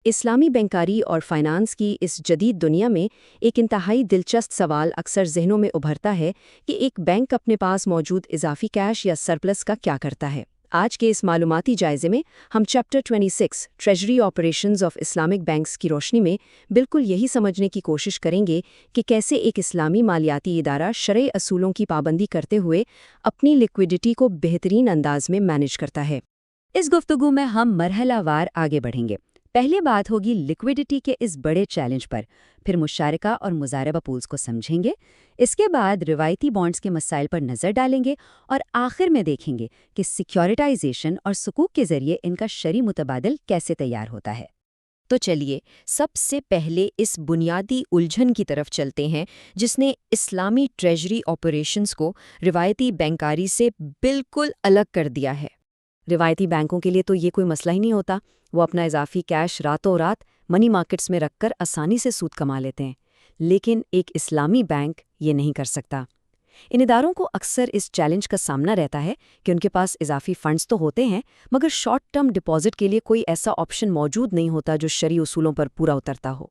اسلامی بینکاری اور فائنانس کی اس جدید دنیا میں ایک انتہائی دلچسپ سوال اکثر ذہنوں میں ابھرتا ہے کہ ایک بینک اپنے پاس موجود اضافی کیش یا سرپلس کا کیا کرتا ہے۔ آج کے اس معلوماتی جائزے میں ہم chapter 26 treasury operations of Islamic banks کی روشنی میں بالکل یہی سمجھنے کی کوشش کریں گے کہ کیسے ایک اسلامی مالیاتی ادارہ شرعی اصولوں کی پابندی کرتے ہوئے اپنی لیکوئڈٹی کو بہترین انداز میں مینج کرتا ہے۔ اس گفتگو میں ہم مرحلہ وار آگے بڑھیں گے۔ پہلے بات ہوگی لیکوئڈٹی کے اس بڑے چیلنج پر، پھر مشارکہ اور مضاربہ پولز کو سمجھیں گے، اس کے بعد روایتی بانڈز کے مسائل پر نظر ڈالیں گے اور آخر میں دیکھیں گے کہ سیکیورٹائزیشن اور صکوک کے ذریعے ان کا شرعی متبادل کیسے تیار ہوتا ہے۔ تو چلیے سب سے پہلے اس بنیادی الجھن کی طرف چلتے ہیں جس نے اسلامی ٹریجری آپریشنز کو روایتی بینکاری سے بالکل الگ کر دیا ہے۔ روایتی بینکوں کے لیے تو یہ کوئی مسئلہ ہی نہیں ہوتا، وہ اپنا اضافی کیش راتوں رات منی مارکیٹس میں رکھ کر آسانی سے سود کما لیتے ہیں، لیکن ایک اسلامی بینک یہ نہیں کر سکتا۔ ان اداروں کو اکثر اس چیلنج کا سامنا رہتا ہے کہ ان کے پاس اضافی فنڈز تو ہوتے ہیں مگر شارٹ ٹرم ڈپازٹ کے لیے کوئی ایسا آپشن موجود نہیں ہوتا جو شرعی اصولوں پر پورا اترتا ہو۔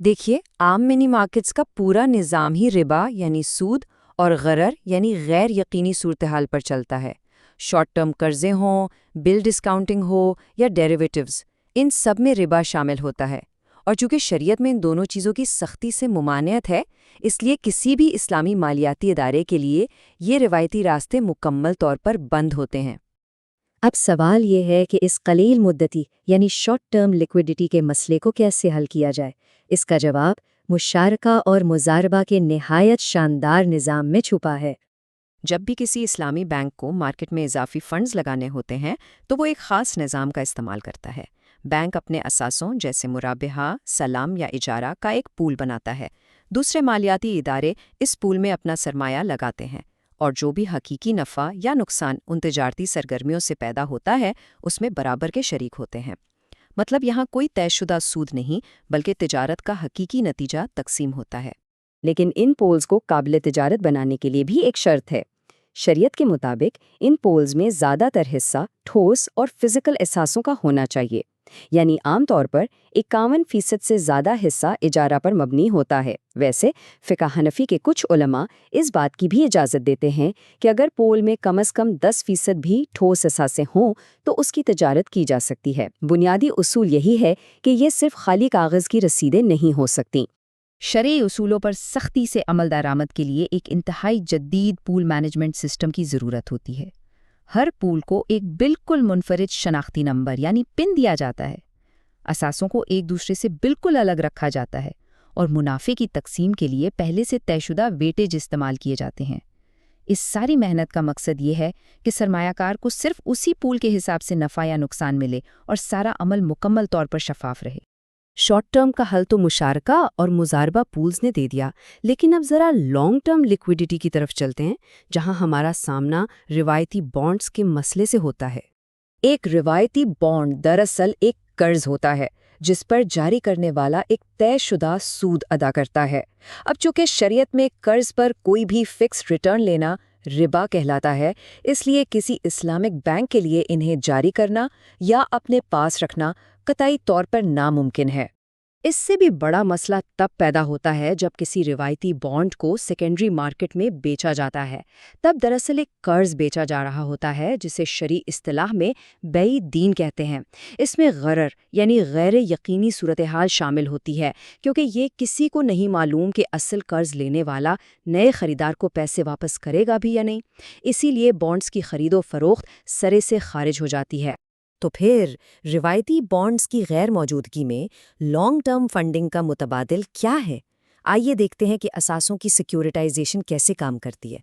دیکھیے، عام منی مارکیٹس کا پورا نظام ہی ربا یعنی سود اور غرر یعنی غیر یقینی صورتحال پر چلتا ہے۔ شارٹ ٹرم قرضے ہوں، بل ڈسکاؤنٹنگ ہو یا ڈیریویٹیوز، ان سب میں ربا شامل ہوتا ہے، اور چونکہ شریعت میں ان دونوں چیزوں کی سختی سے ممانعت ہے، اس لیے کسی بھی اسلامی مالیاتی ادارے کے لیے یہ روایتی راستے مکمل طور پر بند ہوتے ہیں۔ اب سوال یہ ہے کہ اس قلیل مدتی یعنی شارٹ ٹرم لیکوئڈٹی کے مسئلے کو کیسے حل کیا جائے۔ اس کا جواب مشارکہ اور مضاربہ کے نہایت شاندار نظام میں چھپا ہے۔ جب بھی کسی اسلامی بینک کو مارکیٹ میں اضافی فنڈز لگانے ہوتے ہیں تو وہ ایک خاص نظام کا استعمال کرتا ہے۔ بینک اپنے اثاثوں جیسے مرابحہ، سلم یا اجارہ کا ایک پول بناتا ہے۔ دوسرے مالیاتی ادارے اس پول میں اپنا سرمایہ لگاتے ہیں، اور جو بھی حقیقی نفع یا نقصان ان تجارتی سرگرمیوں سے پیدا ہوتا ہے اس میں برابر کے شریک ہوتے ہیں۔ مطلب یہاں کوئی طے شدہ سود نہیں بلکہ تجارت کا حقیقی نتیجہ تقسیم ہوتا ہے۔ لیکن ان پولز کو قابل تجارت بنانے کے لیے بھی ایک شرط ہے۔ شریعت کے مطابق ان پولز میں زیادہ تر حصہ ٹھوس اور فزیکل اثاثوں کا ہونا چاہیے، یعنی عام طور پر 51% سے زیادہ حصہ اجارہ پر مبنی ہوتا ہے۔ ویسے فقہ حنفی کے کچھ علماء اس بات کی بھی اجازت دیتے ہیں کہ اگر پول میں کم از کم 10% بھی ٹھوس اثاثے ہوں تو اس کی تجارت کی جا سکتی ہے۔ بنیادی اصول یہی ہے کہ یہ صرف خالی کاغذ کی رسیدیں نہیں ہو سکتیں۔ شرعی اصولوں پر سختی سے عمل درآمد کے لیے ایک انتہائی جدید پول مینجمنٹ سسٹم کی ضرورت ہوتی ہے۔ ہر پول کو ایک بالکل منفرد شناختی نمبر یعنی پن دیا جاتا ہے، اثاثوں کو ایک دوسرے سے بالکل الگ رکھا جاتا ہے، اور منافع کی تقسیم کے لیے پہلے سے طے شدہ ویٹیج استعمال کیے جاتے ہیں۔ اس ساری محنت کا مقصد یہ ہے کہ سرمایہ کار کو صرف اسی پول کے حساب سے نفع یا نقصان ملے اور سارا عمل مکمل طور پر شفاف رہے۔ شارٹ ٹرم کا حل تو مشارکہ اور مضاربہ پولز نے دے دیا، لیکن اب ذرا لانگ ٹرم لیکوئڈٹی کی طرف چلتے ہیں، جہاں ہمارا سامنا روایتی بانڈز کے مسئلے سے ہوتا ہے۔ ایک روایتی بانڈ دراصل ایک قرض ہوتا ہے جس پر جاری کرنے والا ایک طے شدہ سود ادا کرتا ہے۔ اب چونکہ شریعت میں قرض پر کوئی بھی فکس ریٹرن لینا ربا کہلاتا ہے، اس لیے کسی اسلامک بینک کے لیے انہیں جاری کرنا یا اپنے پاس رکھنا قطعی طور پر ناممکن ہے۔ اس سے بھی بڑا مسئلہ تب پیدا ہوتا ہے جب کسی روایتی بانڈ کو سیکنڈری مارکیٹ میں بیچا جاتا ہے۔ تب دراصل ایک قرض بیچا جا رہا ہوتا ہے جسے شرعی اصطلاح میں بیع دین کہتے ہیں۔ اس میں غرر یعنی غیر یقینی صورتحال شامل ہوتی ہے، کیونکہ یہ کسی کو نہیں معلوم کہ اصل قرض لینے والا نئے خریدار کو پیسے واپس کرے گا بھی یا نہیں۔ اسی لیے بانڈز کی خرید و فروخت سرے سے خارج ہو جاتی ہے۔ تو پھر روایتی بانڈز کی غیر موجودگی میں لانگ ٹرم فنڈنگ کا متبادل کیا ہے؟ آئیے دیکھتے ہیں کہ اثاثوں کی سیکیورٹائزیشن کیسے کام کرتی ہے۔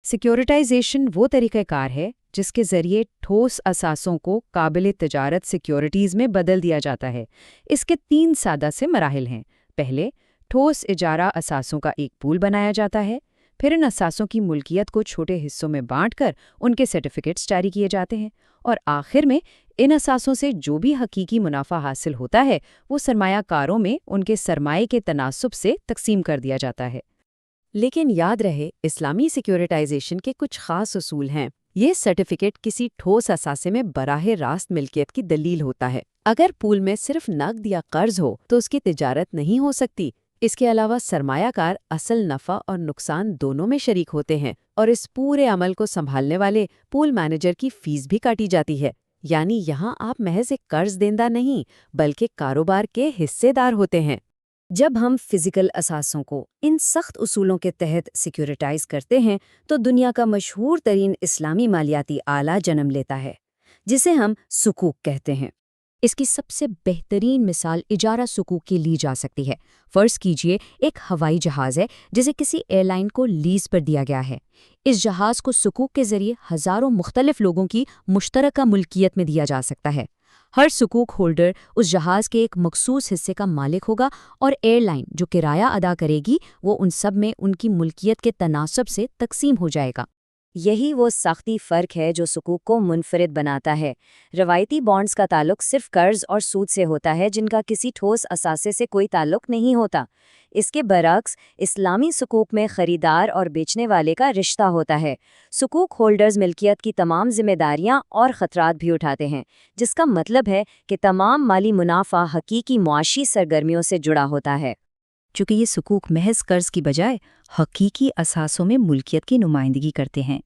سیکیورٹائزیشن وہ طریقہ کار ہے جس کے ذریعے ٹھوس اثاثوں کو قابل تجارت سیکیورٹیز میں بدل دیا جاتا ہے۔ اس کے 3 سادہ سے مراحل ہیں۔ پہلے، ٹھوس اجارہ اثاثوں کا ایک پول بنایا جاتا ہے، پھر ان اثاثوں کی ملکیت کو چھوٹے حصوں میں بانٹ کر ان کے سرٹیفکیٹس جاری کیے جاتے ہیں، اور آخر میں ان اثاثوں سے جو بھی حقیقی منافع حاصل ہوتا ہے وہ سرمایہ کاروں میں ان کے سرمایے کے تناسب سے تقسیم کر دیا جاتا ہے۔ لیکن یاد رہے، اسلامی سیکیورٹائزیشن کے کچھ خاص اصول ہیں۔ یہ سرٹیفکیٹ کسی ٹھوس اثاثے میں براہ راست ملکیت کی دلیل ہوتا ہے۔ اگر پول میں صرف نقد یا قرض ہو تو اس کی تجارت نہیں ہو سکتی۔ اس کے علاوہ سرمایہ کار اصل نفع اور نقصان دونوں میں شریک ہوتے ہیں، اور اس پورے عمل کو سنبھالنے والے پول مینیجر کی فیس بھی کاٹی جاتی ہے۔ یعنی یہاں آپ محض ایک قرض دہندہ نہیں بلکہ کاروبار کے حصے دار ہوتے ہیں۔ جب ہم فزیکل اثاثوں کو ان سخت اصولوں کے تحت سیکیورٹائز کرتے ہیں تو دنیا کا مشہور ترین اسلامی مالیاتی آلہ جنم لیتا ہے، جسے ہم سکوک کہتے ہیں۔ اس کی سب سے بہترین مثال اجارہ سکوک کی لی جا سکتی ہے۔ فرض کیجئے ایک ہوائی جہاز ہے جسے کسی ایئر لائن کو لیز پر دیا گیا ہے۔ اس جہاز کو سکوک کے ذریعے ہزاروں مختلف لوگوں کی مشترکہ ملکیت میں دیا جا سکتا ہے۔ ہر سکوک ہولڈر اس جہاز کے ایک مخصوص حصے کا مالک ہوگا، اور ایئر لائن جو کرایہ ادا کرے گی وہ ان سب میں ان کی ملکیت کے تناسب سے تقسیم ہو جائے گا۔ یہی وہ ساختی فرق ہے جو سکوک کو منفرد بناتا ہے۔ روایتی بانڈز کا تعلق صرف قرض اور سود سے ہوتا ہے، جن کا کسی ٹھوس اثاثے سے کوئی تعلق نہیں ہوتا۔ اس کے برعکس اسلامی سکوک میں خریدار اور بیچنے والے کا رشتہ ہوتا ہے۔ سکوک ہولڈرز ملکیت کی تمام ذمہ داریاں اور خطرات بھی اٹھاتے ہیں، جس کا مطلب ہے کہ تمام مالی منافع حقیقی معاشی سرگرمیوں سے جڑا ہوتا ہے۔ چونکہ یہ سکوک محض قرض کی بجائے حقیقی اثاثوں میں ملکیت کی نمائندگی کرتے ہیں،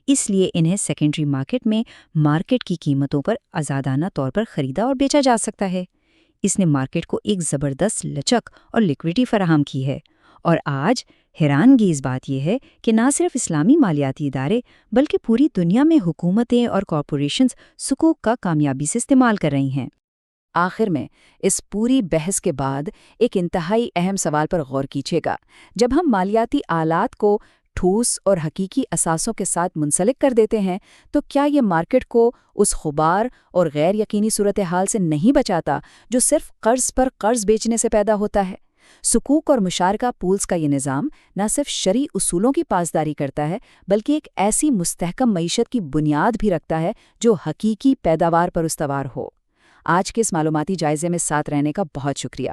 اس لیے انہیں سیکنڈری مارکیٹ میں مارکیٹ کی قیمتوں پر آزادانہ طور پر خریدا اور بیچا جا سکتا ہے۔ اس نے مارکیٹ کو ایک زبردست لچک اور لیکوڈیٹی فراہم کی ہے، اور آج حیرانگیز بات یہ ہے کہ نہ صرف اسلامی مالیاتی ادارے بلکہ پوری دنیا میں حکومتیں اور کارپوریشنز سکوک کا کامیابی سے استعمال کر رہی ہیں۔ آخر میں اس پوری بحث کے بعد ایک انتہائی اہم سوال پر غور کیجیے گا۔ جب ہم مالیاتی آلات کو ٹھوس اور حقیقی اثاثوں کے ساتھ منسلک کر دیتے ہیں تو کیا یہ مارکیٹ کو اس غبار اور غیر یقینی صورتحال سے نہیں بچاتا جو صرف قرض پر قرض بیچنے سے پیدا ہوتا ہے؟ سکوک اور مشارکہ پولز کا یہ نظام نہ صرف شرعی اصولوں کی پاسداری کرتا ہے بلکہ ایک ایسی مستحکم معیشت کی بنیاد بھی رکھتا ہے جو حقیقی پیداوار پر استوار ہو۔ آج کے اس معلوماتی جائزے میں ساتھ رہنے کا بہت شکریہ۔